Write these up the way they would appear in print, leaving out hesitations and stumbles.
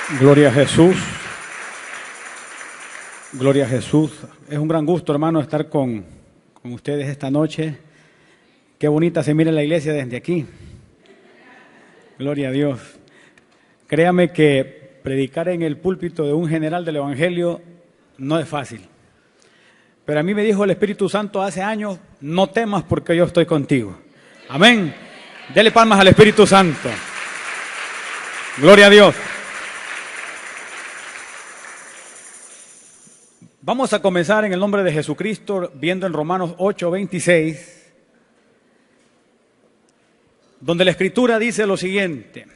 Gloria a Jesús. Gloria a Jesús. Es un gran gusto, hermano, estar con ustedes esta noche. Qué bonita se mira la iglesia desde aquí. Gloria a Dios. Créame que predicar en el púlpito de un general del Evangelio no es fácil. Pero a mí me dijo el Espíritu Santo hace años, no temas porque yo estoy contigo. Amén. Dele palmas al Espíritu Santo. Gloria a Dios. Vamos a comenzar en el nombre de Jesucristo, viendo en Romanos 8:26, donde la Escritura dice lo siguiente: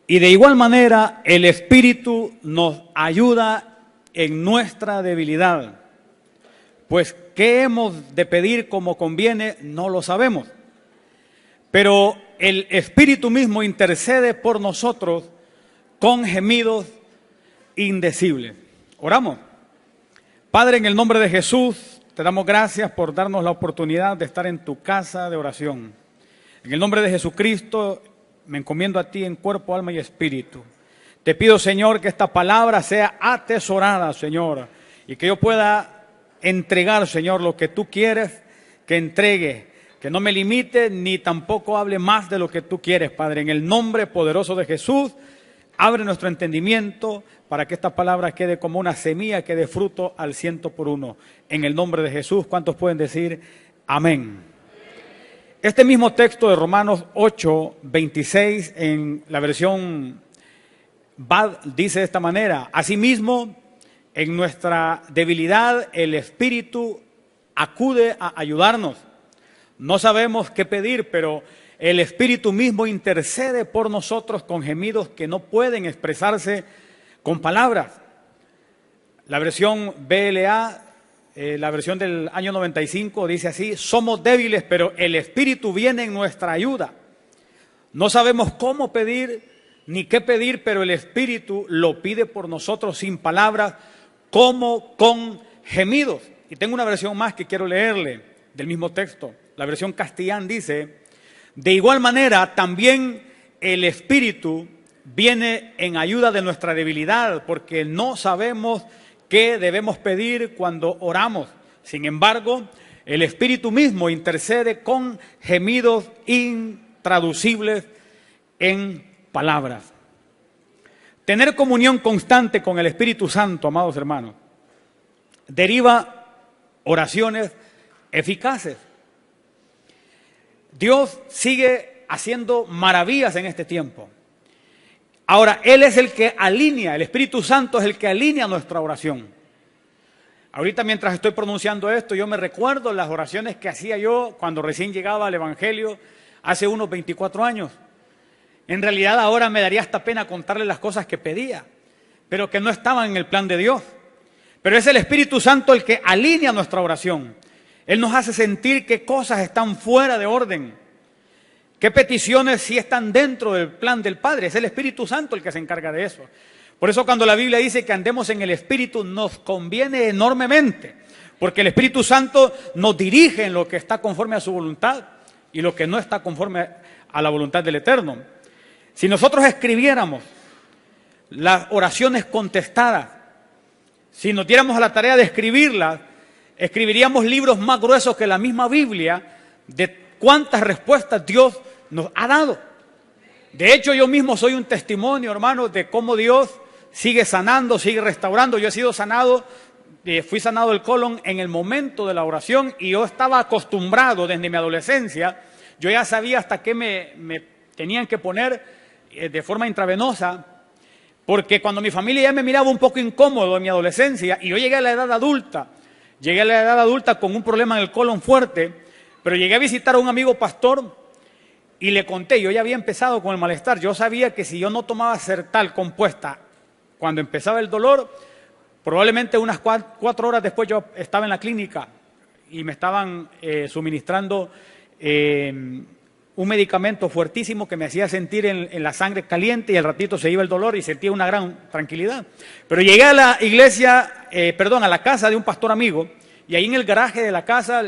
y de igual manera el Espíritu nos ayuda en nuestra debilidad, pues qué hemos de pedir como conviene no lo sabemos, pero el Espíritu mismo intercede por nosotros con gemidos indecibles. Oramos. Padre, en el nombre de Jesús, te damos gracias por darnos la oportunidad de estar en tu casa de oración. En el nombre de Jesucristo, me encomiendo a ti en cuerpo, alma y espíritu. Te pido, Señor, que esta palabra sea atesorada, Señor, y que yo pueda entregar, Señor, lo que tú quieres que entregue, que no me limite ni tampoco hable más de lo que tú quieres, Padre. En el nombre poderoso de Jesús, abre nuestro entendimiento para que esta palabra quede como una semilla que dé fruto al 100%. En el nombre de Jesús, ¿cuántos pueden decir amén? Este mismo texto de Romanos 8:26 en la versión BAD dice de esta manera: asimismo, en nuestra debilidad el Espíritu acude a ayudarnos. No sabemos qué pedir, pero el Espíritu mismo intercede por nosotros con gemidos que no pueden expresarse con palabras. La versión BLA, la versión del año 95, dice así: somos débiles, pero el Espíritu viene en nuestra ayuda. No sabemos cómo pedir ni qué pedir, pero el Espíritu lo pide por nosotros sin palabras, como con gemidos. Y tengo una versión más que quiero leerle del mismo texto. La versión castellana dice: de igual manera, también el Espíritu viene en ayuda de nuestra debilidad, porque no sabemos qué debemos pedir cuando oramos. Sin embargo, el Espíritu mismo intercede con gemidos intraducibles en palabras. Tener comunión constante con el Espíritu Santo, amados hermanos, deriva oraciones eficaces. Dios sigue haciendo maravillas en este tiempo. Ahora, Él es el que alinea, el Espíritu Santo es el que alinea nuestra oración. Ahorita mientras estoy pronunciando esto, yo me recuerdo las oraciones que hacía yo cuando recién llegaba al Evangelio hace unos 24 años. En realidad ahora me daría hasta pena contarle las cosas que pedía, pero que no estaban en el plan de Dios. Pero es el Espíritu Santo el que alinea nuestra oración. Él nos hace sentir qué cosas están fuera de orden, qué peticiones sí están dentro del plan del Padre. Es el Espíritu Santo el que se encarga de eso. Por eso cuando la Biblia dice que andemos en el Espíritu, nos conviene enormemente, porque el Espíritu Santo nos dirige en lo que está conforme a su voluntad y lo que no está conforme a la voluntad del Eterno. Si nosotros escribiéramos las oraciones contestadas, si nos diéramos a la tarea de escribirlas, escribiríamos libros más gruesos que la misma Biblia de cuántas respuestas Dios nos ha dado. De hecho, yo mismo soy un testimonio, hermano, de cómo Dios sigue sanando, sigue restaurando. Yo he sido sanado, fui sanado del colon en el momento de la oración y yo estaba acostumbrado desde mi adolescencia. Yo ya sabía hasta qué me tenían que poner de forma intravenosa, porque cuando mi familia ya me miraba un poco incómodo en mi adolescencia y yo llegué a la edad adulta, con un problema en el colon fuerte, pero llegué a visitar a un amigo pastor y le conté, yo ya había empezado con el malestar, yo sabía que si yo no tomaba Sertal compuesta cuando empezaba el dolor, probablemente unas 4 horas después yo estaba en la clínica y me estaban suministrando un medicamento fuertísimo que me hacía sentir en la sangre caliente y al ratito se iba el dolor y sentía una gran tranquilidad. Pero llegué a la iglesia, a la casa de un pastor amigo y ahí en el garaje de la casa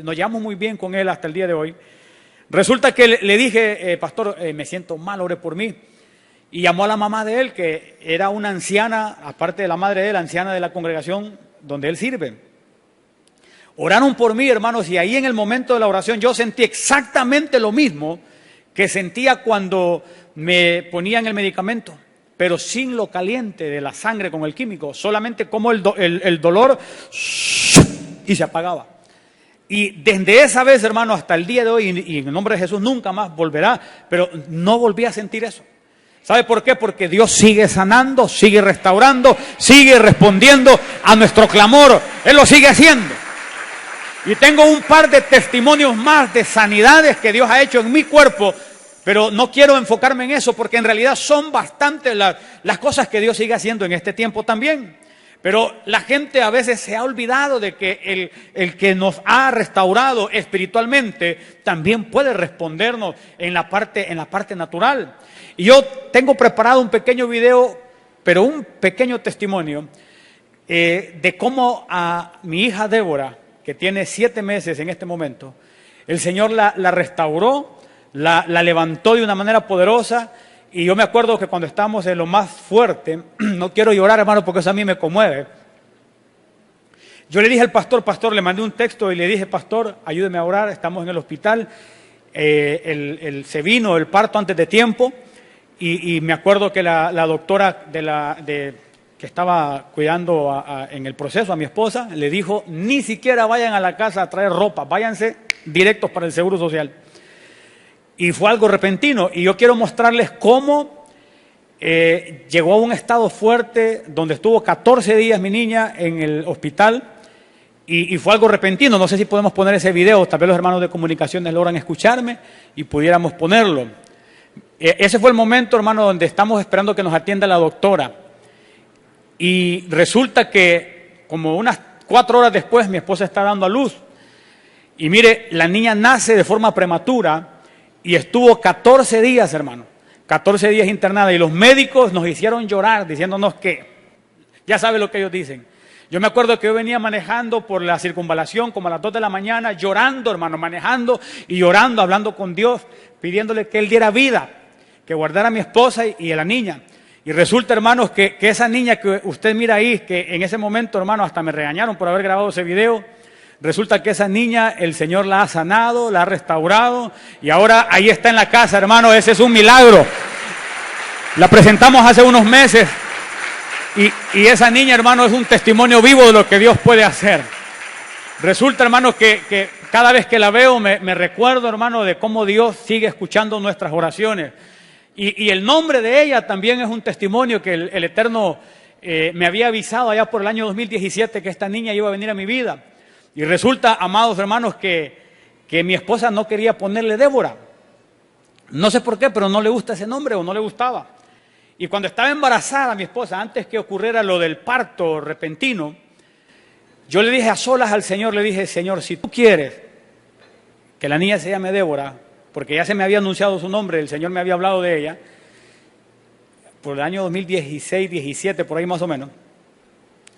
nos llevamos muy bien con él hasta el día de hoy. Resulta que le dije, pastor, me siento mal, ore por mí. y llamó a la mamá de él, que era una anciana, aparte de la madre de él, anciana de la congregación donde él sirve. Oraron por mí, hermanos, y ahí en el momento de la oración yo sentí exactamente lo mismo que sentía cuando me ponían el medicamento, pero sin lo caliente de la sangre con el químico, solamente como el dolor y se apagaba. Y desde esa vez, hermano, hasta el día de hoy, y en el nombre de Jesús nunca más volverá, pero no volví a sentir eso. ¿Sabe por qué? Porque Dios sigue sanando, sigue restaurando, sigue respondiendo a nuestro clamor. Él lo sigue haciendo. Y tengo un par de testimonios más de sanidades que Dios ha hecho en mi cuerpo, pero no quiero enfocarme en eso porque en realidad son bastantes las cosas que Dios sigue haciendo en este tiempo también. Pero la gente a veces se ha olvidado de que el que nos ha restaurado espiritualmente también puede respondernos en la parte natural. Y yo tengo preparado un pequeño video, pero un pequeño testimonio de cómo a mi hija Débora, que tiene 7 meses en este momento, el Señor la restauró, la levantó de una manera poderosa. Y yo me acuerdo que cuando estábamos en lo más fuerte, no quiero llorar, hermano, porque eso a mí me conmueve. Yo le dije al pastor, le mandé un texto y le dije, pastor, ayúdeme a orar, estamos en el hospital, se vino el parto antes de tiempo, y me acuerdo que la doctora que estaba cuidando en el proceso a mi esposa, le dijo, ni siquiera vayan a la casa a traer ropa, váyanse directos para el Seguro Social. Y fue algo repentino, y yo quiero mostrarles cómo llegó a un estado fuerte, donde estuvo 14 días mi niña en el hospital, y fue algo repentino. No sé si podemos poner ese video, tal vez los hermanos de comunicaciones logran escucharme, y pudiéramos ponerlo. Ese fue el momento, hermano, donde estamos esperando que nos atienda la doctora, y resulta que como unas 4 horas después mi esposa está dando a luz, y mire, la niña nace de forma prematura, y estuvo 14 días, hermano, 14 días internada, y los médicos nos hicieron llorar diciéndonos que, ya sabe lo que ellos dicen. Yo me acuerdo que yo venía manejando por la circunvalación como a las 2 de la mañana, llorando, hermano, manejando y llorando, hablando con Dios, pidiéndole que Él diera vida, que guardara a mi esposa y a la niña. Y resulta, hermanos, que esa niña que usted mira ahí, que en ese momento, hermano, hasta me regañaron por haber grabado ese video. Resulta que esa niña, el Señor la ha sanado, la ha restaurado, y ahora ahí está en la casa, hermano. Ese es un milagro. La presentamos hace unos meses, y esa niña, hermano, es un testimonio vivo de lo que Dios puede hacer. Resulta, hermano, que cada vez que la veo me recuerdo, hermano, de cómo Dios sigue escuchando nuestras oraciones. Y el nombre de ella también es un testimonio que el Eterno me había avisado allá por el año 2017 que esta niña iba a venir a mi vida. Y resulta, amados hermanos, que mi esposa no quería ponerle Débora. No sé por qué, pero no le gusta ese nombre o no le gustaba. Y cuando estaba embarazada mi esposa, antes que ocurriera lo del parto repentino, yo le dije a solas al Señor, le dije, Señor, si tú quieres que la niña se llame Débora, porque ya se me había anunciado su nombre, el Señor me había hablado de ella, por el año 2016, 17, por ahí más o menos.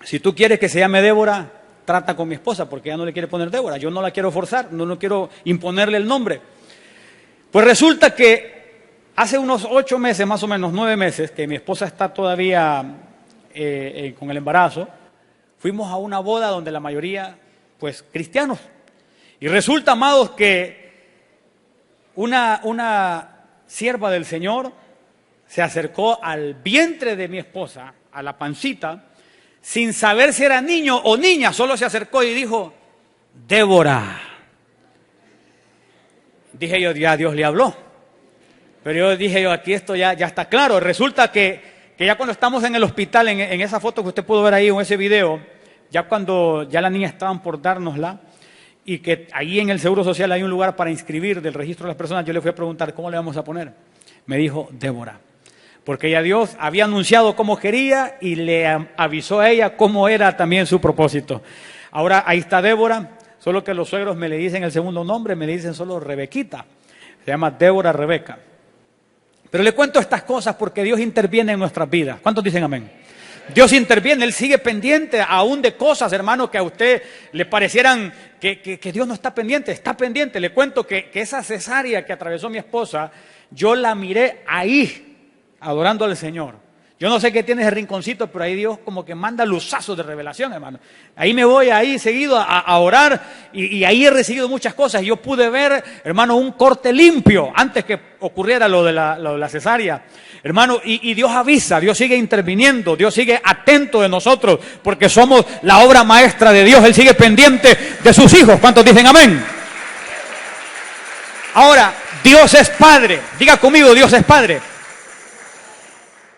Si tú quieres que se llame Débora, trata con mi esposa, porque ella no le quiere poner Débora. Yo no la quiero forzar, no quiero imponerle el nombre. Pues resulta que hace unos 8 meses, más o menos 9 meses, que mi esposa está todavía con el embarazo, fuimos a una boda donde la mayoría, pues, cristianos. Y resulta, amados, que una sierva del Señor se acercó al vientre de mi esposa, a la pancita, sin saber si era niño o niña, solo se acercó y dijo, Débora. Dije yo, ya Dios le habló. Pero yo dije, aquí esto ya está claro. Resulta que ya cuando estamos en el hospital, en esa foto que usted pudo ver ahí, o ese video, ya cuando ya la niña estaban por dárnosla, y que ahí en el Seguro Social hay un lugar para inscribir del registro de las personas, yo le fui a preguntar, ¿cómo le vamos a poner? Me dijo, Débora. Porque ya Dios había anunciado cómo quería y le avisó a ella cómo era también su propósito. Ahora ahí está Débora, solo que los suegros me le dicen el segundo nombre, me le dicen solo Rebequita. Se llama Débora Rebeca. Pero le cuento estas cosas porque Dios interviene en nuestras vidas. ¿Cuántos dicen amén? Dios interviene, Él sigue pendiente aún de cosas, hermano, que a usted le parecieran que Dios no está pendiente. Está pendiente. Le cuento que esa cesárea que atravesó mi esposa, yo la miré ahí, adorando al Señor. Yo no sé qué tiene ese rinconcito, pero ahí Dios como que manda luzazos de revelación, hermano. Ahí me voy ahí seguido a orar y ahí he recibido muchas cosas. Yo pude ver, hermano, un corte limpio antes que ocurriera lo de la cesárea. Hermano, y Dios avisa, Dios sigue interviniendo, Dios sigue atento de nosotros, porque somos la obra maestra de Dios. Él sigue pendiente de sus hijos. ¿Cuántos dicen amén? Ahora, Dios es Padre. Diga conmigo, Dios es Padre.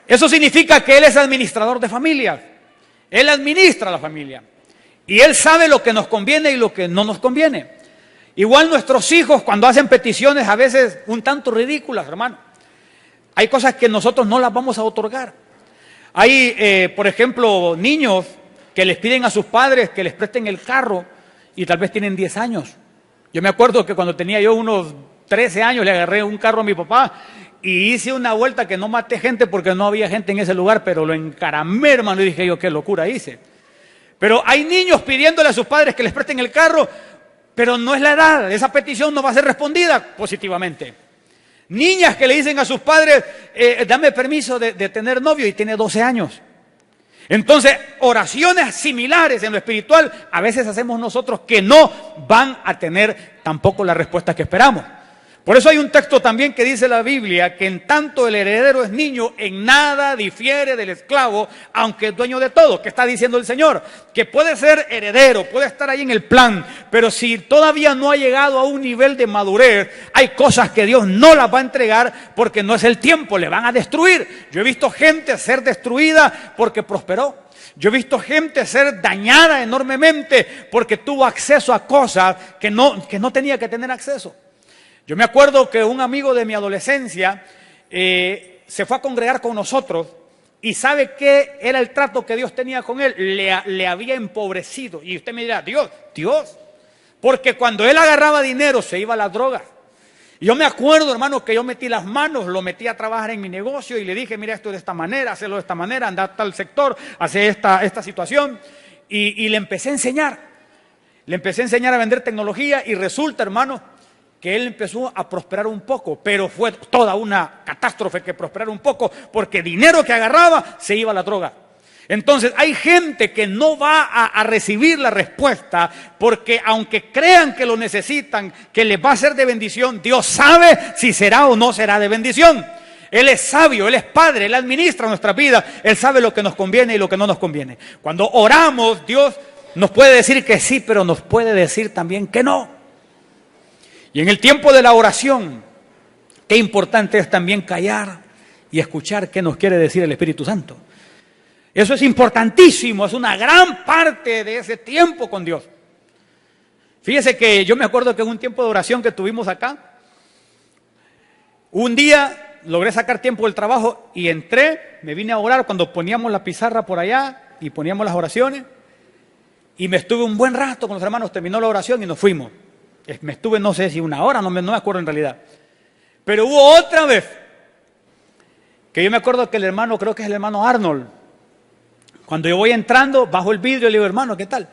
Eso significa que Él es administrador de familias. Él administra la familia. Y Él sabe lo que nos conviene y lo que no nos conviene. Igual nuestros hijos cuando hacen peticiones a veces un tanto ridículas, hermano. Hay cosas que nosotros no las vamos a otorgar. Hay, por ejemplo, niños que les piden a sus padres que les presten el carro y tal vez tienen 10 años. Yo me acuerdo que cuando tenía yo unos 13 años le agarré un carro a mi papá y hice una vuelta que no maté gente porque no había gente en ese lugar, pero lo encaramé, hermano, y dije yo, qué locura hice. Pero hay niños pidiéndole a sus padres que les presten el carro, pero no es la edad, esa petición no va a ser respondida positivamente. Niñas que le dicen a sus padres, dame permiso de tener novio y tiene 12 años. Entonces, oraciones similares en lo espiritual a veces hacemos nosotros que no van a tener tampoco la respuesta que esperamos. Por eso hay un texto también que dice la Biblia que en tanto el heredero es niño, en nada difiere del esclavo, aunque es dueño de todo. ¿Qué está diciendo el Señor? Que puede ser heredero, puede estar ahí en el plan, pero si todavía no ha llegado a un nivel de madurez, hay cosas que Dios no las va a entregar porque no es el tiempo, le van a destruir. Yo he visto gente ser destruida porque prosperó. Yo he visto gente ser dañada enormemente porque tuvo acceso a cosas que no tenía que tener acceso. Yo me acuerdo que un amigo de mi adolescencia se fue a congregar con nosotros y ¿sabe qué era el trato que Dios tenía con él? Le había empobrecido. Y usted me dirá, Dios, porque cuando él agarraba dinero se iba a las drogas. Y yo me acuerdo, hermano, que yo metí las manos, lo metí a trabajar en mi negocio y le dije, mira, esto de esta manera, hazlo de esta manera, anda a tal sector, hace esta situación. Y le empecé a enseñar. Le empecé a enseñar a vender tecnología y resulta, hermano, que él empezó a prosperar un poco, pero fue toda una catástrofe que prosperara un poco, porque dinero que agarraba se iba a la droga. Entonces hay gente que no va a recibir la respuesta, porque aunque crean que lo necesitan, que les va a ser de bendición, Dios sabe si será o no será de bendición. Él es sabio, Él es Padre, Él administra nuestra vida, Él sabe lo que nos conviene y lo que no nos conviene. Cuando oramos, Dios nos puede decir que sí, pero nos puede decir también que no. Y en el tiempo de la oración, qué importante es también callar y escuchar qué nos quiere decir el Espíritu Santo. Eso es importantísimo, es una gran parte de ese tiempo con Dios. Fíjese que yo me acuerdo que en un tiempo de oración que tuvimos acá, un día logré sacar tiempo del trabajo y entré, me vine a orar cuando poníamos la pizarra por allá y poníamos las oraciones y me estuve un buen rato con los hermanos, terminó la oración y nos fuimos. Me estuve, no sé si una hora, no me acuerdo en realidad. Pero hubo otra vez que yo me acuerdo que el hermano, creo que es el hermano Arnold, cuando yo voy entrando, bajo el vidrio y le digo, hermano, ¿qué tal?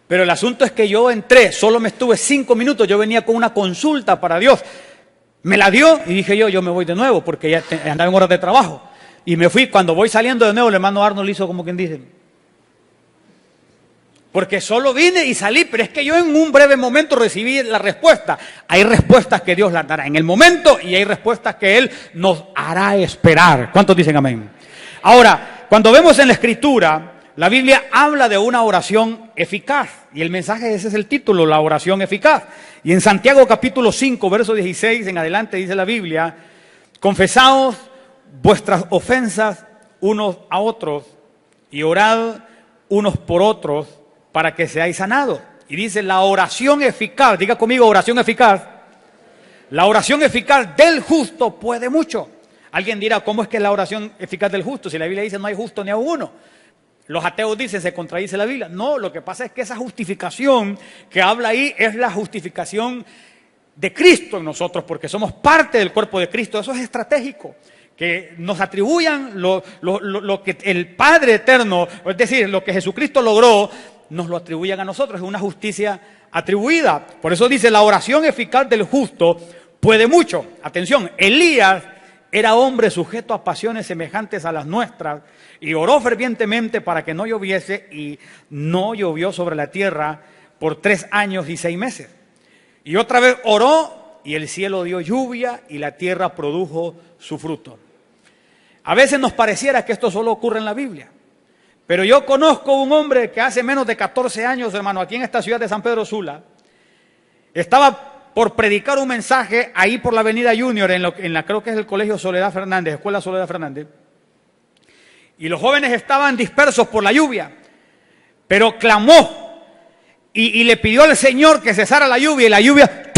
Pero el asunto es que yo entré, solo me estuve 5 minutos, yo venía con una consulta para Dios. Me la dio y dije yo me voy de nuevo porque ya andaba en horas de trabajo. Y me fui, cuando voy saliendo de nuevo, el hermano Arnold hizo como quien dice... Porque solo vine y salí, pero es que yo en un breve momento recibí la respuesta. Hay respuestas que Dios las dará en el momento y hay respuestas que Él nos hará esperar. ¿Cuántos dicen amén? Ahora, cuando vemos en la Escritura, la Biblia habla de una oración eficaz. Y el mensaje, ese es el título, la oración eficaz. Y en Santiago capítulo 5, verso 16 en adelante dice la Biblia, confesaos vuestras ofensas unos a otros y orad unos por otros, para que seáis sanados. Y dice la oración eficaz, diga conmigo oración eficaz. La oración eficaz del justo puede mucho. Alguien dirá, ¿cómo es que es la oración eficaz del justo? Si la Biblia dice no hay justo ni a uno. Los ateos dicen, se contradice la Biblia. No, lo que pasa es que esa justificación que habla ahí es la justificación de Cristo en nosotros, porque somos parte del cuerpo de Cristo. Eso es estratégico. Que nos atribuyan lo que el Padre eterno, es decir, lo que Jesucristo logró, nos lo atribuyan a nosotros, es una justicia atribuida. Por eso dice, la oración eficaz del justo puede mucho. Atención, Elías era hombre sujeto a pasiones semejantes a las nuestras, y oró fervientemente para que no lloviese, y no llovió sobre la tierra por 3 años y 6 meses. Y otra vez oró, y el cielo dio lluvia, y la tierra produjo su fruto. A veces nos pareciera que esto solo ocurre en la Biblia, pero yo conozco un hombre que hace menos de 14 años, hermano, aquí en esta ciudad de San Pedro Sula, estaba por predicar un mensaje ahí por la avenida Junior, creo que es el Colegio Soledad Fernández, Escuela Soledad Fernández, y los jóvenes estaban dispersos por la lluvia, pero clamó y le pidió al Señor que cesara la lluvia, y la lluvia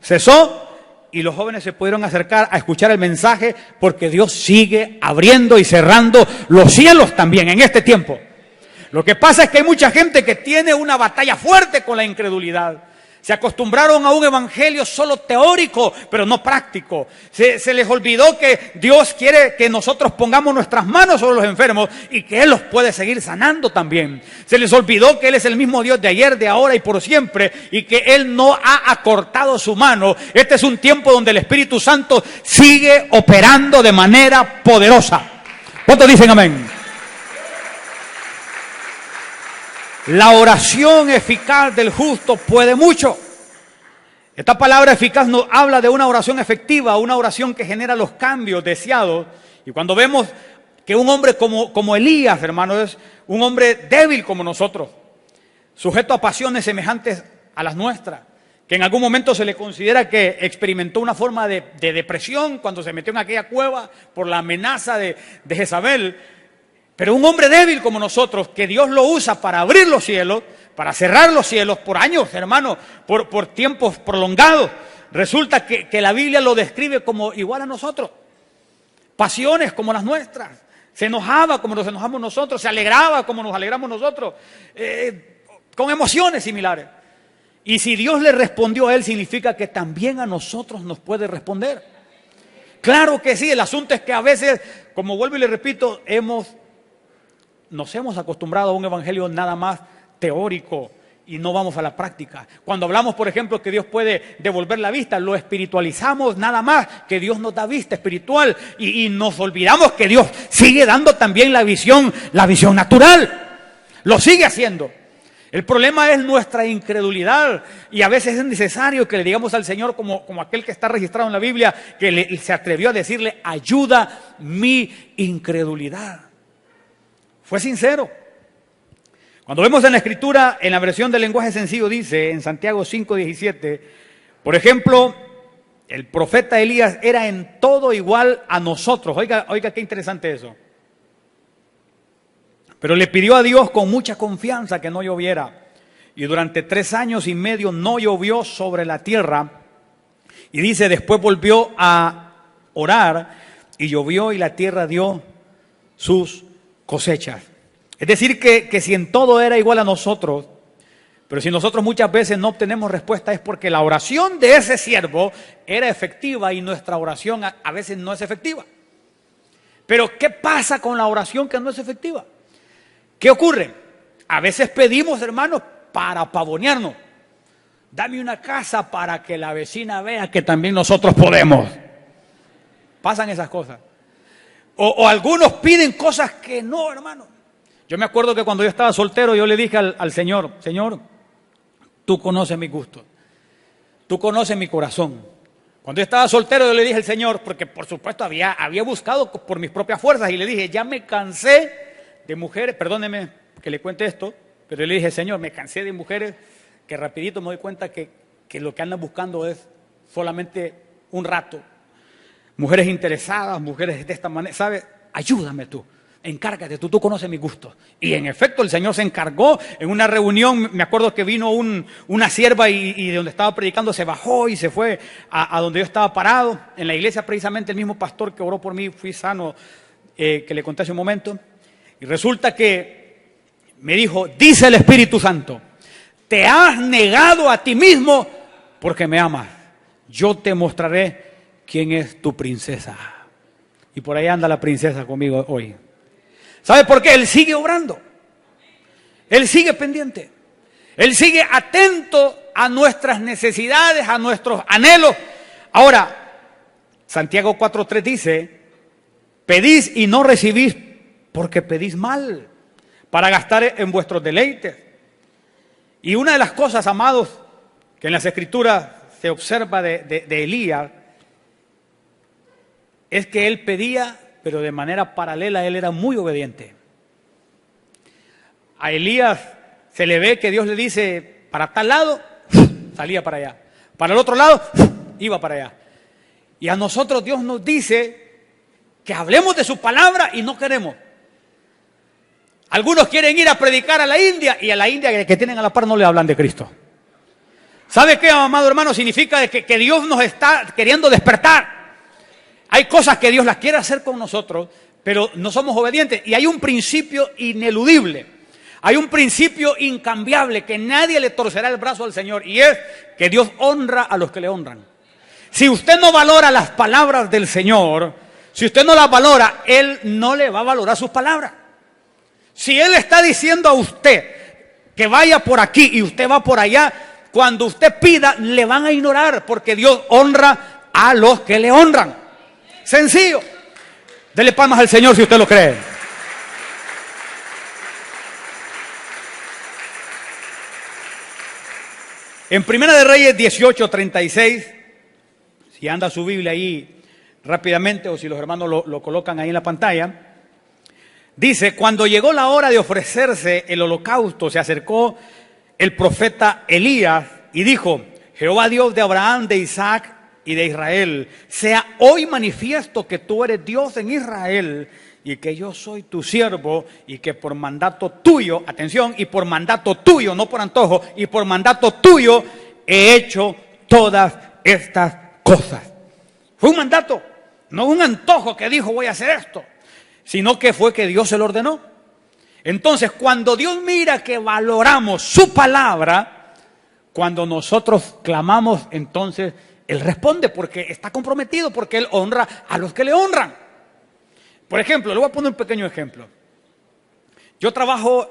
cesó, y los jóvenes se pudieron acercar a escuchar el mensaje, porque Dios sigue abriendo y cerrando los cielos también en este tiempo. Lo que pasa es que hay mucha gente que tiene una batalla fuerte con la incredulidad. Se acostumbraron a un evangelio solo teórico, pero no práctico. Se les olvidó que Dios quiere que nosotros pongamos nuestras manos sobre los enfermos y que Él los puede seguir sanando también. Se les olvidó que Él es el mismo Dios de ayer, de ahora y por siempre, y que Él no ha acortado su mano. Este es un tiempo donde el Espíritu Santo sigue operando de manera poderosa. ¿Cuántos dicen amén? La oración eficaz del justo puede mucho. Esta palabra eficaz nos habla de una oración efectiva, una oración que genera los cambios deseados. Y cuando vemos que un hombre como Elías, hermano, es un hombre débil como nosotros, sujeto a pasiones semejantes a las nuestras, que en algún momento se le considera que experimentó una forma de depresión cuando se metió en aquella cueva por la amenaza de Jezabel. Pero un hombre débil como nosotros, que Dios lo usa para abrir los cielos, para cerrar los cielos por años, hermano, por tiempos prolongados, resulta que la Biblia lo describe como igual a nosotros. Pasiones como las nuestras. Se enojaba como nos enojamos nosotros, se alegraba como nos alegramos nosotros, con emociones similares. Y si Dios le respondió a él, significa que también a nosotros nos puede responder. Claro que sí, el asunto es que a veces, como vuelvo y le repito, nos hemos acostumbrado a un evangelio nada más teórico y no vamos a la práctica. Cuando hablamos, por ejemplo, que Dios puede devolver la vista, lo espiritualizamos nada más, que Dios nos da vista espiritual y nos olvidamos que Dios sigue dando también la visión natural. Lo sigue haciendo. El problema es nuestra incredulidad y a veces es necesario que le digamos al Señor, como aquel que está registrado en la Biblia, que se atrevió a decirle: ayuda mi incredulidad. Fue sincero. Cuando vemos en la Escritura, en la versión del lenguaje sencillo, dice en Santiago 5:17, por ejemplo, el profeta Elías era en todo igual a nosotros. Oiga qué interesante eso. Pero le pidió a Dios con mucha confianza que no lloviera. Y durante 3 años y medio no llovió sobre la tierra. Y dice, después volvió a orar y llovió y la tierra dio sus cosechas. Es decir, que si en todo era igual a nosotros, pero si nosotros muchas veces no obtenemos respuesta, es porque la oración de ese siervo era efectiva y nuestra oración a veces no es efectiva. Pero ¿qué pasa con la oración que no es efectiva? ¿Qué ocurre? A veces pedimos, hermanos, para pavonearnos. Dame una casa para que la vecina vea que también nosotros podemos. Pasan esas cosas. O algunos piden cosas que no, hermano. Yo me acuerdo que cuando yo estaba soltero, yo le dije al Señor: Señor, tú conoces mis gustos, tú conoces mi corazón. Cuando yo estaba soltero, yo le dije al Señor, porque por supuesto había buscado por mis propias fuerzas, y le dije, ya me cansé de mujeres, perdóneme que le cuente esto, pero yo le dije, Señor, me cansé de mujeres que rapidito me doy cuenta que lo que andan buscando es solamente un rato. Mujeres interesadas, mujeres de esta manera, ¿sabes? Ayúdame tú, encárgate tú conoces mis gustos. Y en efecto el Señor se encargó. En una reunión, me acuerdo que vino una sierva y de donde estaba predicando se bajó y se fue a donde yo estaba parado. En la iglesia precisamente el mismo pastor que oró por mí, fui sano, que le conté hace un momento. Y resulta que me dijo, dice el Espíritu Santo, te has negado a ti mismo porque me amas. Yo te mostraré quién es tu princesa. Y por ahí anda la princesa conmigo hoy. ¿Sabe por qué? Él sigue obrando. Él sigue pendiente. Él sigue atento a nuestras necesidades, a nuestros anhelos. Ahora, Santiago 4:3 dice, pedís y no recibís porque pedís mal, para gastar en vuestros deleites. Y una de las cosas, amados, que en las Escrituras se observa de Elías, es que él pedía, pero de manera paralela él era muy obediente. A Elías se le ve que Dios le dice, para tal lado, salía para allá. Para el otro lado, iba para allá. Y a nosotros Dios nos dice que hablemos de su palabra y no queremos. Algunos quieren ir a predicar a la India y a la India que tienen a la par no le hablan de Cristo. ¿Sabe qué, amado hermano? Significa que Dios nos está queriendo despertar. Hay cosas que Dios las quiere hacer con nosotros, pero no somos obedientes. Y hay un principio ineludible, hay un principio incambiable, que nadie le torcerá el brazo al Señor, y es que Dios honra a los que le honran. Si usted no valora las palabras del Señor, si usted no las valora, Él no le va a valorar sus palabras. Si Él está diciendo a usted que vaya por aquí y usted va por allá, cuando usted pida, le van a ignorar, porque Dios honra a los que le honran. Sencillo. Dele palmas al Señor si usted lo cree. En Primera de Reyes 18:36, si anda su Biblia ahí rápidamente o si los hermanos lo colocan ahí en la pantalla, dice, cuando llegó la hora de ofrecerse el holocausto, se acercó el profeta Elías y dijo, Jehová Dios de Abraham, de Isaac y de Israel, sea hoy manifiesto que tú eres Dios en Israel y que yo soy tu siervo y que por mandato tuyo, atención, y por mandato tuyo, no por antojo, y por mandato tuyo he hecho todas estas cosas. Fue un mandato, no un antojo que dijo voy a hacer esto, sino que fue que Dios se lo ordenó. Entonces, cuando Dios mira que valoramos su palabra, cuando nosotros clamamos, entonces Él responde porque está comprometido, porque Él honra a los que le honran. Por ejemplo, le voy a poner un pequeño ejemplo. Yo trabajo,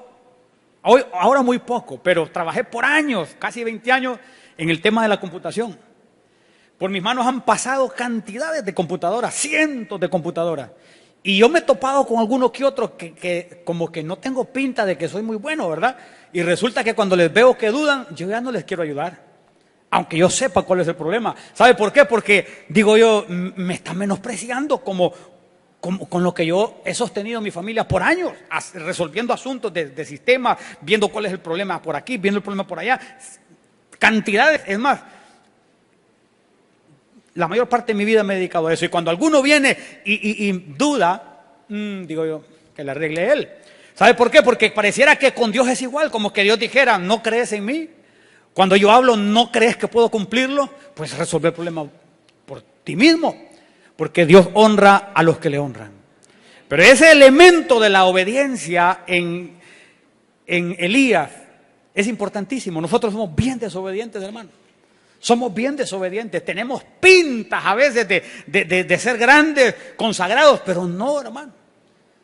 ahora muy poco, pero trabajé por años, casi 20 años, en el tema de la computación. Por mis manos han pasado cantidades de computadoras, cientos de computadoras. Y yo me he topado con algunos que otros que como que no tengo pinta de que soy muy bueno, ¿verdad? Y resulta que cuando les veo que dudan, yo ya no les quiero ayudar. Aunque yo sepa cuál es el problema. ¿Sabe por qué? Porque, digo yo, me están menospreciando con lo que yo he sostenido en mi familia por años, resolviendo asuntos de sistemas, viendo cuál es el problema por aquí, viendo el problema por allá. Cantidades, es más, la mayor parte de mi vida me he dedicado a eso. Y cuando alguno viene y duda, digo yo, que le arregle él. ¿Sabe por qué? Porque pareciera que con Dios es igual, como que Dios dijera, ¿no crees en mí? Cuando yo hablo, ¿no crees que puedo cumplirlo? Pues resolver el problema por ti mismo, porque Dios honra a los que le honran. Pero ese elemento de la obediencia en Elías es importantísimo. Nosotros somos bien desobedientes, hermano. Somos bien desobedientes. Tenemos pintas a veces de ser grandes, consagrados, pero no, hermano.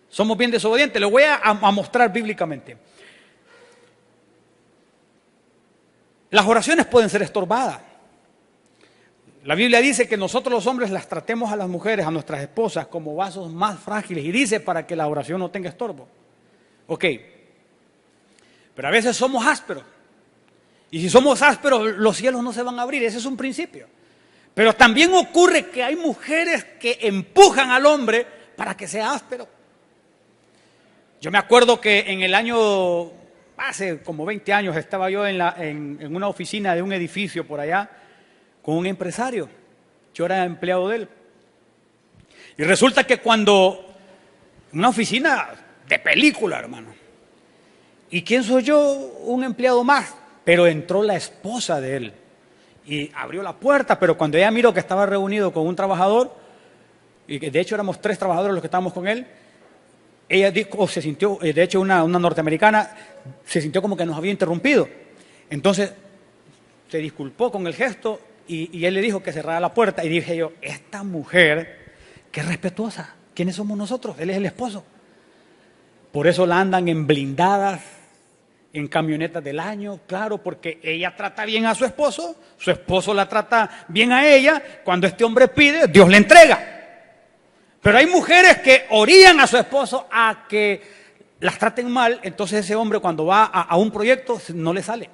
Somos bien desobedientes. Le voy a mostrar bíblicamente. Las oraciones pueden ser estorbadas. La Biblia dice que nosotros los hombres las tratemos a las mujeres, a nuestras esposas, como vasos más frágiles. Y dice para que la oración no tenga estorbo. Ok. Pero a veces somos ásperos. Y si somos ásperos, los cielos no se van a abrir. Ese es un principio. Pero también ocurre que hay mujeres que empujan al hombre para que sea áspero. Yo me acuerdo que en el año, hace como 20 años, estaba yo en una oficina de un edificio por allá con un empresario. Yo era empleado de él. Y resulta que cuando, una oficina de película, hermano. ¿Y quién soy yo? Un empleado más. Pero entró la esposa de él y abrió la puerta, pero cuando ella miró que estaba reunido con un trabajador, y que de hecho éramos 3 trabajadores los que estábamos con él, ella dijo, se sintió, de hecho una norteamericana, se sintió como que nos había interrumpido. Entonces se disculpó con el gesto y él le dijo que cerrara la puerta. Y dije yo, esta mujer, qué respetuosa. ¿Quiénes somos nosotros? Él es el esposo. Por eso la andan en blindadas, en camionetas del año, claro, porque ella trata bien a su esposo la trata bien a ella, cuando este hombre pide, Dios le entrega. Pero hay mujeres que orían a su esposo a que las traten mal, entonces ese hombre cuando va a un proyecto no le sale.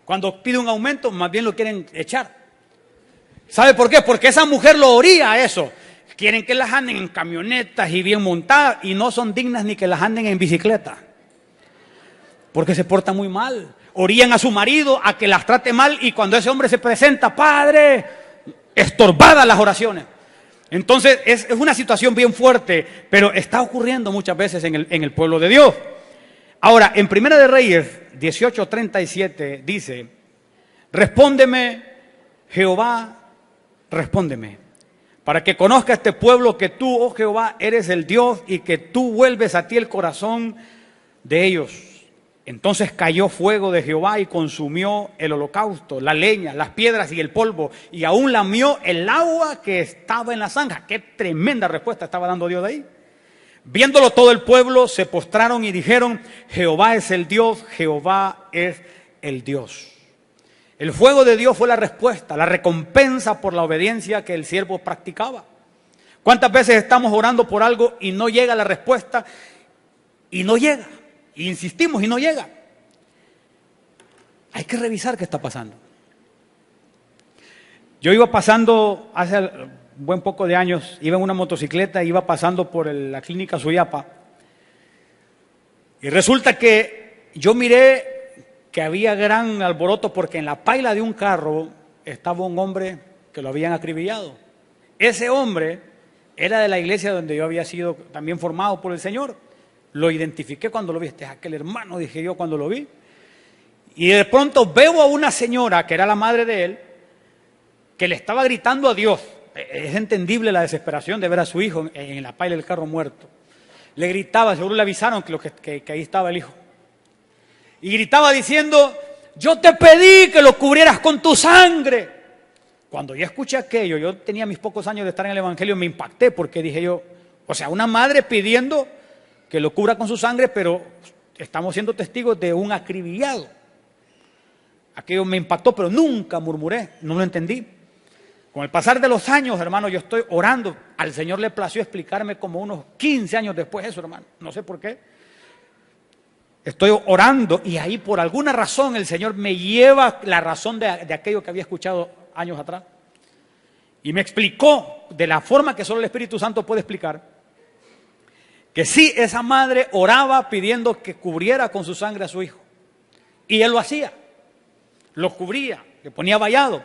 Cuando pide un aumento, más bien lo quieren echar. ¿Sabe por qué? Porque esa mujer lo oría a eso. Quieren que las anden en camionetas y bien montadas y no son dignas ni que las anden en bicicleta. Porque se porta muy mal. Orían a su marido a que las trate mal y cuando ese hombre se presenta, Padre, estorbadas las oraciones. Entonces es una situación bien fuerte, pero está ocurriendo muchas veces en el pueblo de Dios. Ahora, en Primera de Reyes 18:37 dice, respóndeme, Jehová, respóndeme, para que conozca este pueblo que tú, oh Jehová, eres el Dios y que tú vuelves a ti el corazón de ellos. Entonces cayó fuego de Jehová y consumió el holocausto, la leña, las piedras y el polvo, y aún lamió el agua que estaba en la zanja. Qué tremenda respuesta estaba dando Dios de ahí. Viéndolo todo el pueblo, se postraron y dijeron, Jehová es el Dios, Jehová es el Dios. El fuego de Dios fue la respuesta, la recompensa por la obediencia que el siervo practicaba. ¿Cuántas veces estamos orando por algo y no llega la respuesta? Y no llega. Y insistimos y no llega. Hay que revisar qué está pasando. Yo iba pasando hace un buen poco de años, iba en una motocicleta, iba pasando por la clínica Suyapa. Y resulta que yo miré que había gran alboroto porque en la paila de un carro estaba un hombre que lo habían acribillado. Ese hombre era de la iglesia donde yo había sido también formado por el Señor. Lo identifiqué cuando lo vi, este es aquel hermano, dije yo cuando lo vi. Y de pronto veo a una señora, que era la madre de él, que le estaba gritando a Dios. Es entendible la desesperación de ver a su hijo en la paila del carro muerto. Le gritaba, seguro le avisaron que ahí estaba el hijo. Y gritaba diciendo, yo te pedí que lo cubrieras con tu sangre. Cuando yo escuché aquello, yo tenía mis pocos años de estar en el Evangelio, me impacté porque dije yo, o sea, una madre pidiendo que lo cubra con su sangre, pero estamos siendo testigos de un acribillado. Aquello me impactó, pero nunca murmuré, no lo entendí. Con el pasar de los años, hermano, yo estoy orando. Al Señor le plació explicarme como unos 15 años después eso, hermano. No sé por qué. Estoy orando y ahí por alguna razón el Señor me lleva la razón de aquello que había escuchado años atrás. Y me explicó de la forma que solo el Espíritu Santo puede explicar. Que sí, esa madre oraba pidiendo que cubriera con su sangre a su hijo. Y él lo hacía. Lo cubría, le ponía vallado.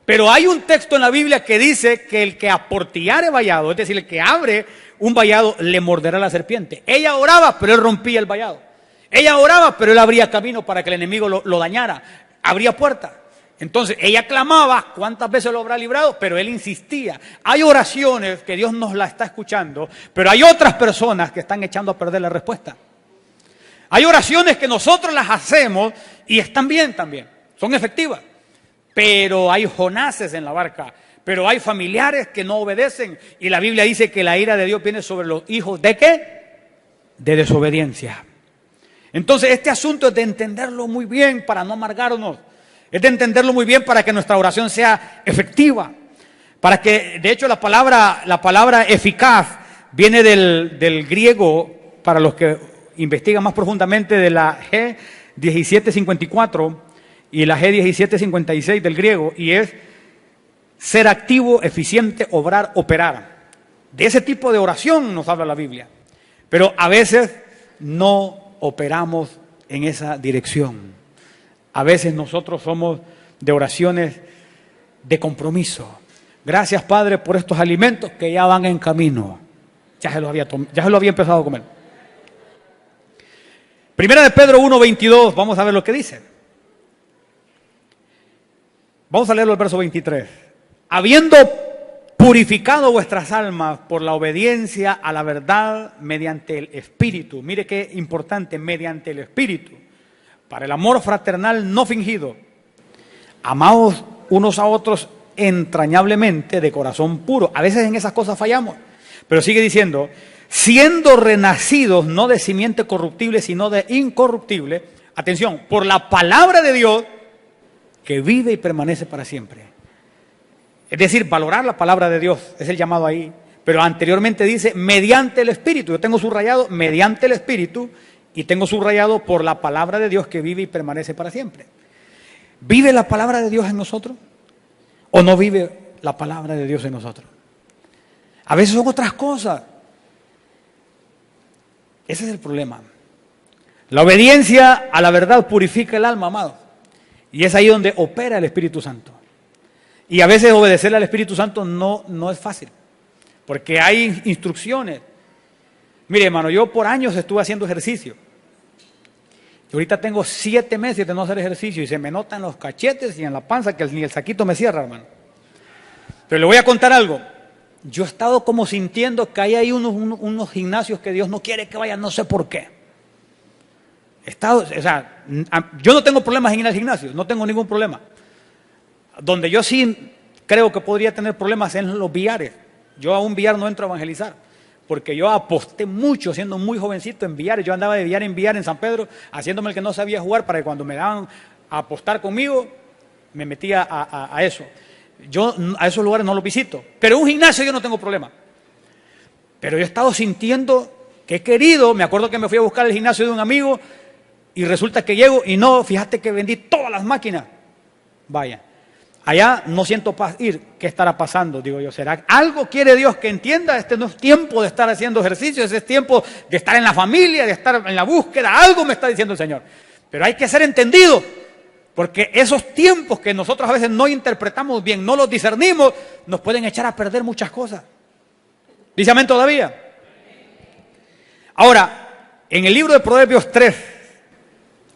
Pero hay un texto en la Biblia que dice que el que aportillare vallado, es decir, el que abre un vallado, le morderá la serpiente. Ella oraba, pero él rompía el vallado. Ella oraba, pero él abría camino para que el enemigo lo dañara. Abría puertas. Entonces, ella clamaba, ¿cuántas veces lo habrá librado? Pero él insistía. Hay oraciones que Dios nos la está escuchando, pero hay otras personas que están echando a perder la respuesta. Hay oraciones que nosotros las hacemos y están bien también, son efectivas. Pero hay Jonases en la barca, pero hay familiares que no obedecen. Y la Biblia dice que la ira de Dios viene sobre los hijos ¿de qué? De desobediencia. Entonces, este asunto es de entenderlo muy bien para no amargarnos. Es de entenderlo muy bien para que nuestra oración sea efectiva. Para que, de hecho, la palabra eficaz viene del griego, para los que investigan más profundamente, de la G1754 y la G1756 del griego, y es ser activo, eficiente, obrar, operar. De ese tipo de oración nos habla la Biblia. Pero a veces no operamos en esa dirección. A veces nosotros somos de oraciones de compromiso. Gracias, Padre, por estos alimentos que ya van en camino. Ya se lo había empezado a comer. Primera de Pedro 1:22, vamos a ver lo que dice. Vamos a leerlo el verso 23. Habiendo purificado vuestras almas por la obediencia a la verdad mediante el Espíritu. Mire qué importante, mediante el Espíritu. Para el amor fraternal no fingido. Amaos unos a otros entrañablemente de corazón puro. A veces en esas cosas fallamos. Pero sigue diciendo, siendo renacidos no de simiente corruptible, sino de incorruptible, Atención, por la palabra de Dios que vive y permanece para siempre. Es decir, valorar la palabra de Dios, es el llamado ahí. Pero anteriormente dice, mediante el Espíritu. Yo tengo subrayado, mediante el Espíritu, y tengo subrayado por la palabra de Dios que vive y permanece para siempre. ¿Vive la palabra de Dios en nosotros? ¿O no vive la palabra de Dios en nosotros? A veces son otras cosas. Ese es el problema. La obediencia a la verdad purifica el alma, amado. Y es ahí donde opera el Espíritu Santo. Y a veces obedecerle al Espíritu Santo no es fácil. Porque hay instrucciones. Mire, hermano, yo por años estuve haciendo ejercicio. Y ahorita tengo 7 meses de no hacer ejercicio y se me notan los cachetes y en la panza que ni el saquito me cierra, hermano. Pero le voy a contar algo. Yo he estado como sintiendo que hay ahí unos gimnasios que Dios no quiere que vayan, no sé por qué. Yo no tengo problemas en ir al gimnasio, no tengo ningún problema. Donde yo sí creo que podría tener problemas es en los billares. Yo a un billar no entro a evangelizar, porque yo aposté mucho siendo muy jovencito en billares. Yo andaba de billar en San Pedro, haciéndome el que no sabía jugar para que cuando me daban a apostar conmigo, me metía a eso. Yo a esos lugares no los visito, pero un gimnasio yo no tengo problema. Pero yo he estado sintiendo que he querido, me acuerdo que me fui a buscar el gimnasio de un amigo y resulta que llego y no, fíjate que vendí todas las máquinas. Vaya, allá no siento paz ir, ¿qué estará pasando? Digo yo, ¿será algo quiere Dios que entienda? Este no es tiempo de estar haciendo ejercicio, ese es tiempo de estar en la familia, de estar en la búsqueda, algo me está diciendo el Señor. Pero hay que ser entendido. Porque esos tiempos que nosotros a veces no interpretamos bien, no los discernimos, nos pueden echar a perder muchas cosas. ¿Dice amén todavía? Ahora, en el libro de Proverbios 3,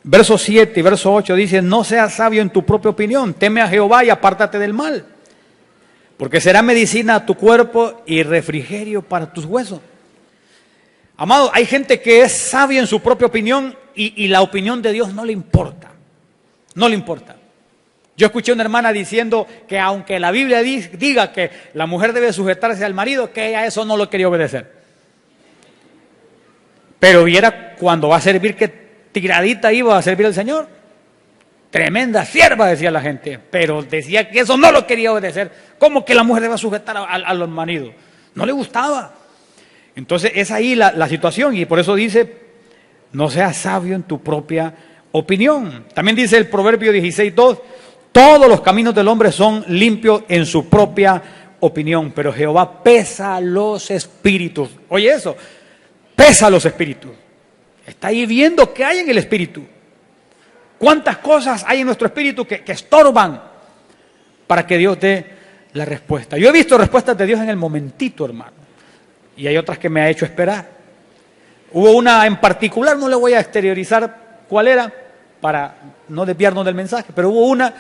verso 7 y verso 8 dice, no seas sabio en tu propia opinión, teme a Jehová y apártate del mal, porque será medicina a tu cuerpo y refrigerio para tus huesos. Amado, hay gente que es sabia en su propia opinión y la opinión de Dios no le importa. No le importa. Yo escuché a una hermana diciendo que aunque la Biblia diga que la mujer debe sujetarse al marido, que ella eso no lo quería obedecer. Pero viera cuando va a servir, que tiradita iba a servir al Señor. Tremenda sierva, decía la gente, pero decía que eso no lo quería obedecer. ¿Cómo que la mujer debe sujetar a los maridos? No le gustaba. Entonces es ahí la situación, y por eso dice, no seas sabio en tu propia opinión. También dice el Proverbio 16:2, todos los caminos del hombre son limpios en su propia opinión, pero Jehová pesa los espíritus. Oye eso, pesa los espíritus. Está ahí viendo qué hay en el espíritu. ¿Cuántas cosas hay en nuestro espíritu que estorban para que Dios dé la respuesta? Yo he visto respuestas de Dios en el momentito, hermano, y hay otras que me ha hecho esperar. Hubo una en particular, no le voy a exteriorizar cuál era, para no desviarnos del mensaje, pero hubo una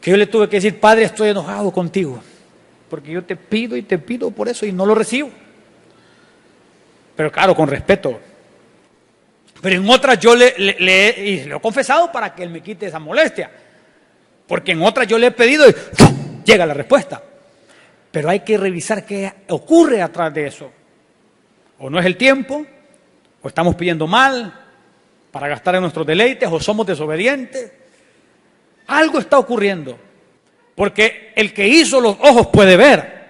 que yo le tuve que decir, Padre, estoy enojado contigo, porque yo te pido y te pido por eso y no lo recibo. Pero claro, con respeto. Pero en otras yo le he confesado para que Él me quite esa molestia, porque en otras yo le he pedido y ¡pum!, llega la respuesta. Pero hay que revisar qué ocurre atrás de eso. O no es el tiempo, o estamos pidiendo mal para gastar en nuestros deleites, o somos desobedientes. Algo está ocurriendo, porque el que hizo los ojos puede ver,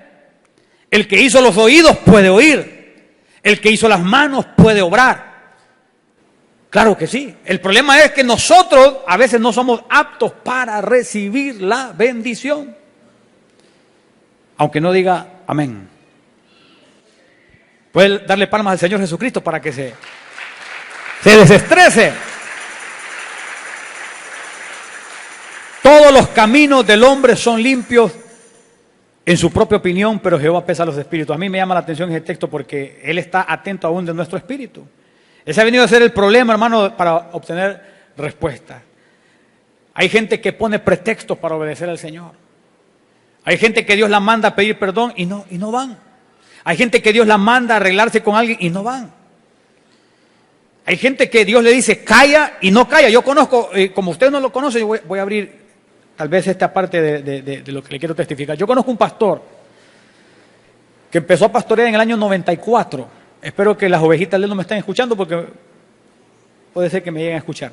el que hizo los oídos puede oír, el que hizo las manos puede obrar. Claro que sí. El problema es que nosotros a veces no somos aptos para recibir la bendición, aunque no diga amén. Puede darle palmas al Señor Jesucristo para que se desestrese. Todos los caminos del hombre son limpios en su propia opinión, pero Jehová pesa los espíritus. A mí me llama la atención ese texto porque Él está atento aún de nuestro espíritu. Ese ha venido a ser el problema, hermano, para obtener respuesta. Hay gente que pone pretextos para obedecer al Señor. Hay gente que Dios la manda a pedir perdón y no van. Hay gente que Dios la manda a arreglarse con alguien y no van. Hay gente que Dios le dice calla y no calla. Yo conozco, como usted no lo conoce, yo voy a abrir tal vez esta parte de lo que le quiero testificar. Yo conozco un pastor que empezó a pastorear en el año 94. Espero que las ovejitas de él no me estén escuchando porque puede ser que me lleguen a escuchar.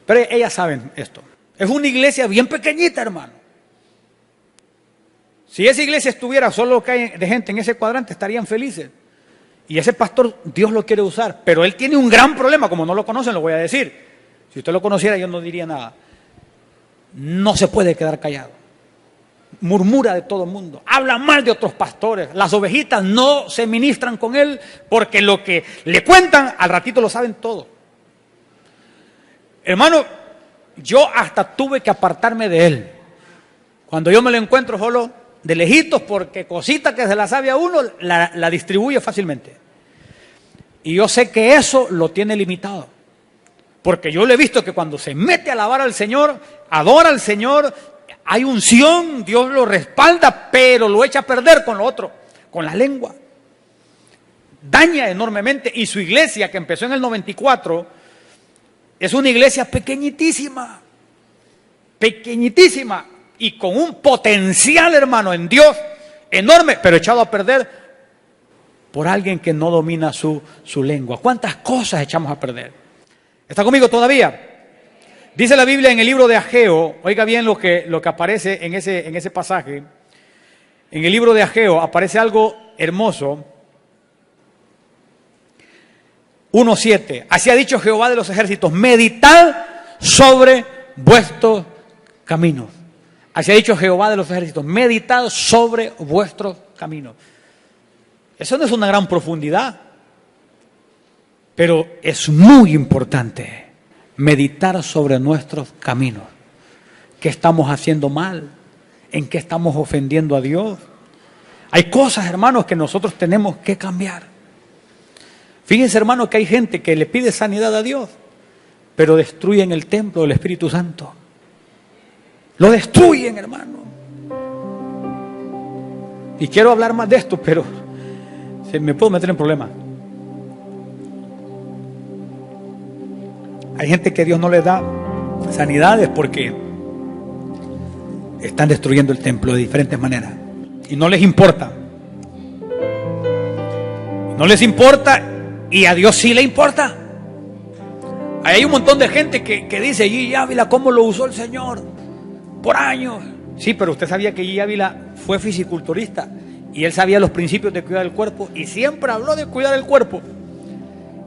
Pero ellas saben esto. Es una iglesia bien pequeñita, hermano. Si esa iglesia estuviera solo que hay de gente en ese cuadrante, estarían felices. Y ese pastor, Dios lo quiere usar, pero él tiene un gran problema. Como no lo conocen, lo voy a decir. Si usted lo conociera, yo no diría nada. No se puede quedar callado. Murmura de todo el mundo, habla mal de otros pastores. Las ovejitas no se ministran con él porque lo que le cuentan al ratito lo saben todo. Hermano, yo hasta tuve que apartarme de él. Cuando yo me lo encuentro solo de lejitos, porque cosita que se la sabe a uno la distribuye fácilmente. Y yo sé que eso lo tiene limitado, porque yo le he visto que cuando se mete a alabar al Señor, adora al Señor, hay unción, Dios lo respalda, pero lo echa a perder con lo otro, con la lengua. Daña enormemente. Y su iglesia, que empezó en el 94, es una iglesia pequeñitísima, pequeñitísima, y con un potencial, hermano, en Dios enorme, pero echado a perder por alguien que no domina su lengua. ¿Cuántas cosas echamos a perder? ¿Está conmigo todavía? Dice la Biblia en el libro de Ageo, oiga bien lo que aparece en ese pasaje. En el libro de Ageo aparece algo hermoso. 1:7. Así ha dicho Jehová de los ejércitos: meditad sobre vuestros caminos. Así ha dicho Jehová de los ejércitos: meditad sobre vuestros caminos. Eso no es una gran profundidad, pero es muy importante. Meditar sobre nuestros caminos. ¿Qué estamos haciendo mal? ¿En qué estamos ofendiendo a Dios? Hay cosas, hermanos, que nosotros tenemos que cambiar. Fíjense, hermanos, que hay gente que le pide sanidad a Dios, pero destruyen el templo del Espíritu Santo. Lo destruyen, hermano. Y quiero hablar más de esto, pero me puedo meter en problemas. Hay gente que Dios no les da sanidades porque están destruyendo el templo de diferentes maneras. Y no les importa. No les importa, y a Dios sí le importa. Ahí hay un montón de gente que dice: Gigi Ávila, ¿cómo lo usó el Señor? Por años. Sí, pero usted sabía que Gigi Ávila fue fisiculturista y él sabía los principios de cuidar el cuerpo y siempre habló de cuidar el cuerpo.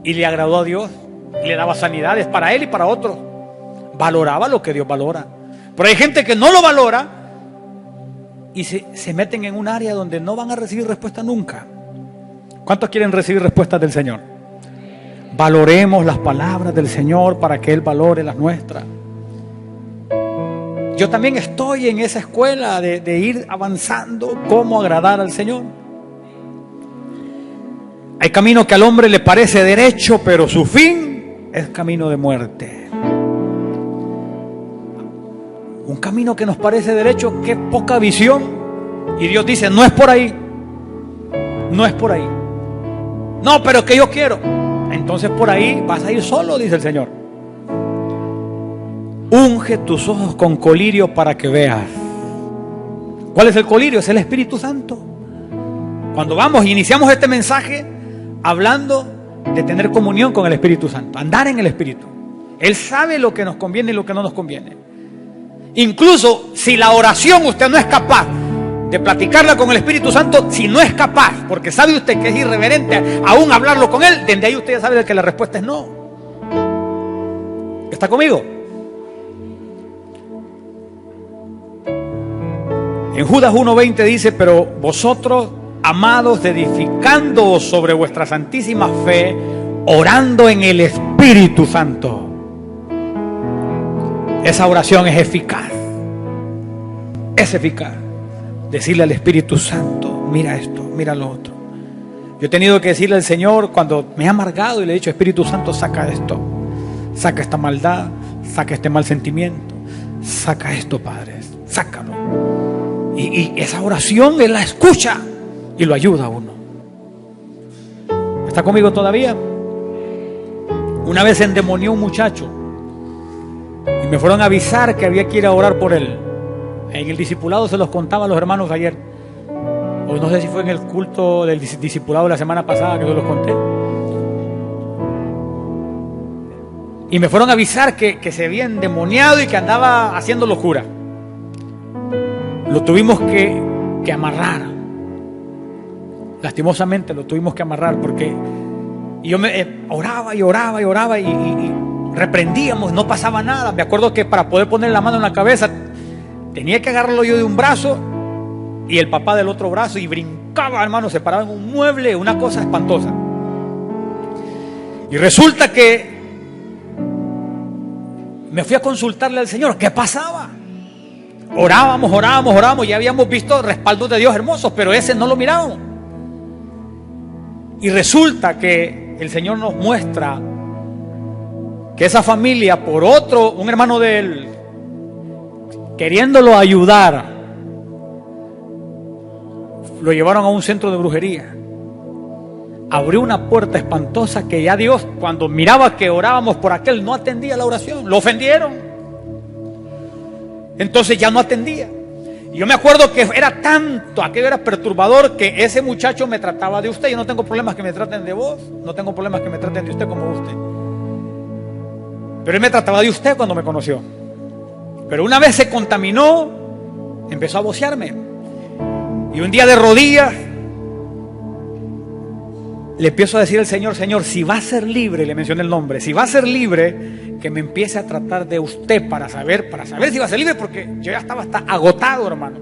Y le agradó a Dios. Y le daba sanidades para él y para otros. Valoraba lo que Dios valora. Pero hay gente que no lo valora y se meten en un área donde no van a recibir respuesta nunca. ¿Cuántos quieren recibir respuestas del Señor? Valoremos las palabras del Señor para que Él valore las nuestras. Yo también estoy en esa escuela de ir avanzando cómo agradar al Señor. Hay camino que al hombre le parece derecho, pero su fin es camino de muerte. Un camino que nos parece derecho, qué poca visión. Y Dios dice: no es por ahí. No es por ahí. No, pero que yo quiero. Entonces por ahí vas a ir solo, dice el Señor. Unge tus ojos con colirio para que veas. ¿Cuál es el colirio? Es el Espíritu Santo. Cuando vamos e iniciamos este mensaje hablando de tener comunión con el Espíritu Santo, andar en el Espíritu. Él sabe lo que nos conviene y lo que no nos conviene. Incluso si la oración usted no es capaz de platicarla con el Espíritu Santo, si no es capaz, porque sabe usted que es irreverente aún hablarlo con Él, desde ahí usted ya sabe que la respuesta es no. ¿Está conmigo? En Judas 1:20 dice: pero vosotros, amados, edificándoos sobre vuestra santísima fe, orando en el Espíritu Santo. Esa oración es eficaz. Es eficaz. Decirle al Espíritu Santo: mira esto, mira lo otro. Yo he tenido que decirle al Señor cuando me he amargado y le he dicho: Espíritu Santo, saca esto, saca esta maldad, saca este mal sentimiento, saca esto, Padre, sácalo. Y esa oración Él la escucha y lo ayuda a uno. ¿Está conmigo todavía? Una vez endemonió un muchacho y me fueron a avisar que había que ir a orar por él. En el discipulado se los contaba a los hermanos ayer, o no sé si fue en el culto del discipulado de la semana pasada que se los conté. Y me fueron a avisar que se había endemoniado y que andaba haciendo locura. Lo tuvimos que amarrar. Lastimosamente lo tuvimos que amarrar porque yo oraba y reprendíamos, no pasaba nada. Me acuerdo que para poder poner la mano en la cabeza tenía que agarrarlo yo de un brazo y el papá del otro brazo, y brincaba, hermano, se paraba en un mueble, una cosa espantosa. Y resulta que me fui a consultarle al Señor qué pasaba. Orábamos, ya habíamos visto respaldos de Dios hermosos, pero ese no lo mirábamos. Y resulta que el Señor nos muestra que esa familia, por un hermano de él, queriéndolo ayudar, lo llevaron a un centro de brujería. Abrió una puerta espantosa que ya Dios, cuando miraba que orábamos por aquel, no atendía la oración. Lo ofendieron. Entonces ya no atendía. Y yo me acuerdo que era tanto, aquello era perturbador, que ese muchacho me trataba de usted. Yo no tengo problemas que me traten de vos, no tengo problemas que me traten de usted como usted. Pero él me trataba de usted cuando me conoció. Pero una vez se contaminó, empezó a vocearme. Y un día de rodillas le empiezo a decir al Señor: Señor, si va a ser libre, le mencioné el nombre, si va a ser libre, que me empiece a tratar de usted para saber si va a ser libre, porque yo ya estaba hasta agotado, hermano.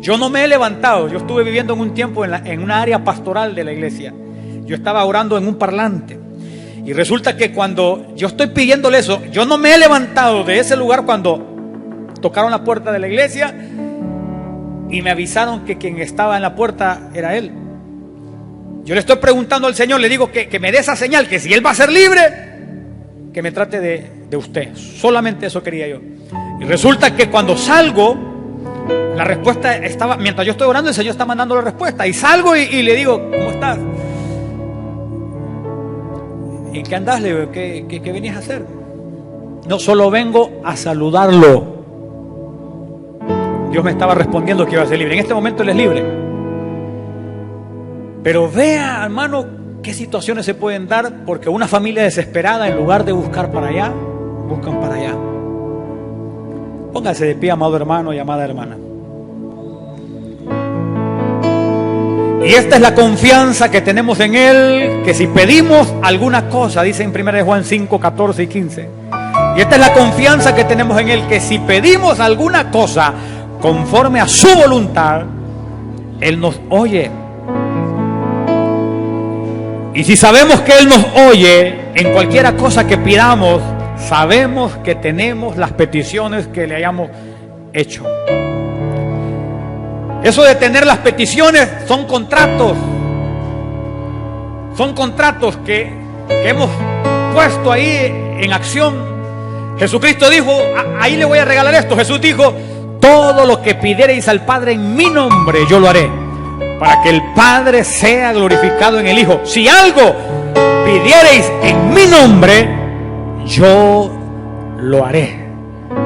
Yo no me he levantado. Yo estuve viviendo en un tiempo en una área pastoral de la iglesia. Yo estaba orando en un parlante. Y resulta que cuando yo estoy pidiéndole eso, yo no me he levantado de ese lugar cuando tocaron la puerta de la iglesia y me avisaron que quien estaba en la puerta era él. Yo le estoy preguntando al Señor, le digo que me dé esa señal, que si Él va a ser libre, que me trate de usted. Solamente eso quería yo. Y resulta que cuando salgo, la respuesta estaba, mientras yo estoy orando, el Señor está mandando la respuesta. Y salgo y le digo: ¿cómo estás? ¿En qué andás? Le digo: ¿qué venías a hacer? No, solo vengo a saludarlo. Dios me estaba respondiendo que iba a ser libre. En este momento Él es libre. Pero vea, hermano, qué situaciones se pueden dar porque una familia desesperada, en lugar de buscar para allá, buscan para allá. Póngase de pie, amado hermano y amada hermana. Y esta es la confianza que tenemos en Él, que si pedimos alguna cosa, dice en 1 Juan 5, 14 y 15. Y esta es la confianza que tenemos en Él, que si pedimos alguna cosa conforme a su voluntad, Él nos oye. Y si sabemos que Él nos oye en cualquiera cosa que pidamos, sabemos que tenemos las peticiones que le hayamos hecho. Eso de tener las peticiones son contratos. Son contratos que hemos puesto ahí en acción. Jesucristo dijo: ahí le voy a regalar esto. Jesús dijo: todo lo que pidiereis al Padre en mi nombre, yo lo haré, para que el Padre sea glorificado en el Hijo. Si algo pidiereis en mi nombre, yo lo haré.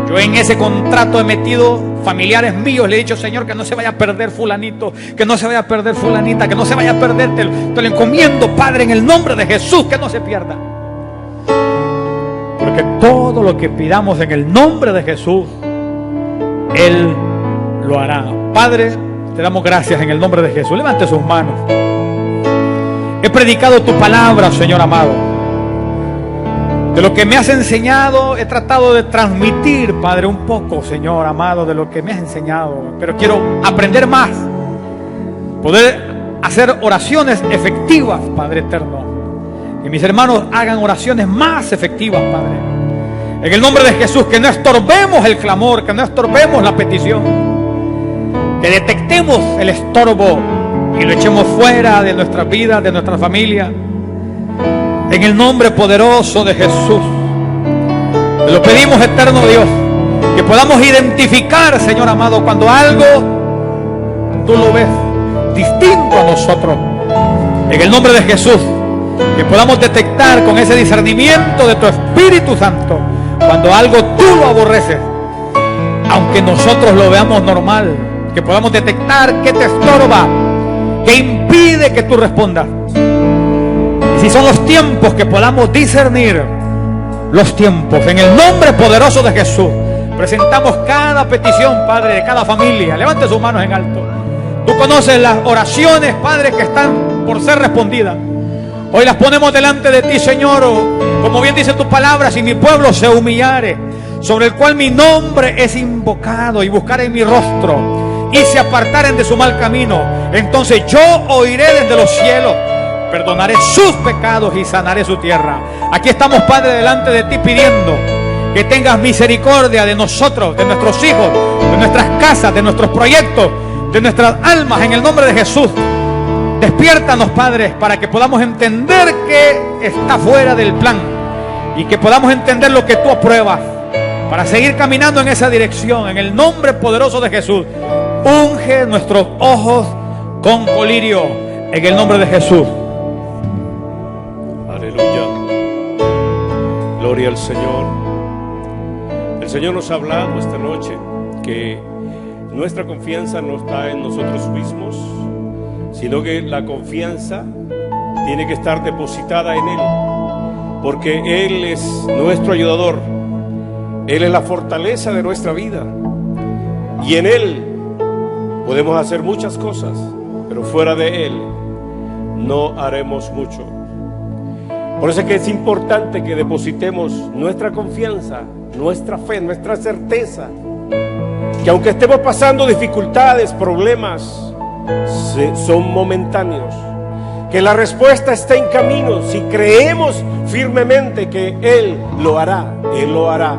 Yo en ese contrato he metido familiares míos, le he dicho: Señor, que no se vaya a perder fulanito, que no se vaya a perder fulanita, que no se vaya a perder, te lo encomiendo, Padre, en el nombre de Jesús, que no se pierda. Porque todo lo que pidamos en el nombre de Jesús, Él lo hará. Padre, te damos gracias en el nombre de Jesús. Levante sus manos. He predicado tu palabra, Señor amado. De lo que me has enseñado, he tratado de transmitir, Padre, un poco, Señor amado, de lo que me has enseñado. Pero quiero aprender más. Poder hacer oraciones efectivas, Padre eterno. Que mis hermanos hagan oraciones más efectivas, Padre. En el nombre de Jesús, que no estorbemos el clamor, que no estorbemos la petición. Que detectemos el estorbo y lo echemos fuera de nuestra vida, de nuestra familia. En el nombre poderoso de Jesús. Te lo pedimos, eterno Dios, que podamos identificar, Señor amado, cuando algo tú lo ves distinto a nosotros. En el nombre de Jesús, que podamos detectar con ese discernimiento de tu Espíritu Santo cuando algo tú lo aborreces, aunque nosotros lo veamos normal. Que podamos detectar qué te estorba, qué impide que tú respondas. Y si son los tiempos, que podamos discernir los tiempos. En el nombre poderoso de Jesús, presentamos cada petición, Padre, de cada familia. Levante sus manos en alto. Tú conoces las oraciones, Padre, que están por ser respondidas. Hoy las ponemos delante de ti, Señor. Como bien dice tu palabra, si mi pueblo se humillare, sobre el cual mi nombre es invocado, y buscaren mi rostro, y se apartaren de su mal camino, entonces yo oiré desde los cielos, perdonaré sus pecados y sanaré su tierra. Aquí estamos, Padre, delante de ti, pidiendo que tengas misericordia de nosotros, de nuestros hijos, de nuestras casas, de nuestros proyectos, de nuestras almas, en el nombre de Jesús. Despiértanos, Padre, para que podamos entender que está fuera del plan, y que podamos entender lo que tú apruebas, para seguir caminando en esa dirección. En el nombre poderoso de Jesús, unge nuestros ojos con colirio, en el nombre de Jesús. Aleluya. Gloria al Señor. El Señor nos ha hablado esta noche que nuestra confianza no está en nosotros mismos, sino que la confianza tiene que estar depositada en Él, porque Él es nuestro ayudador. Él es la fortaleza de nuestra vida, y en Él podemos hacer muchas cosas, pero fuera de Él no haremos mucho. Por eso es que es importante que depositemos nuestra confianza, nuestra fe, nuestra certeza, que aunque estemos pasando dificultades, problemas, son momentáneos, que la respuesta está en camino si creemos firmemente que Él lo hará, Él lo hará.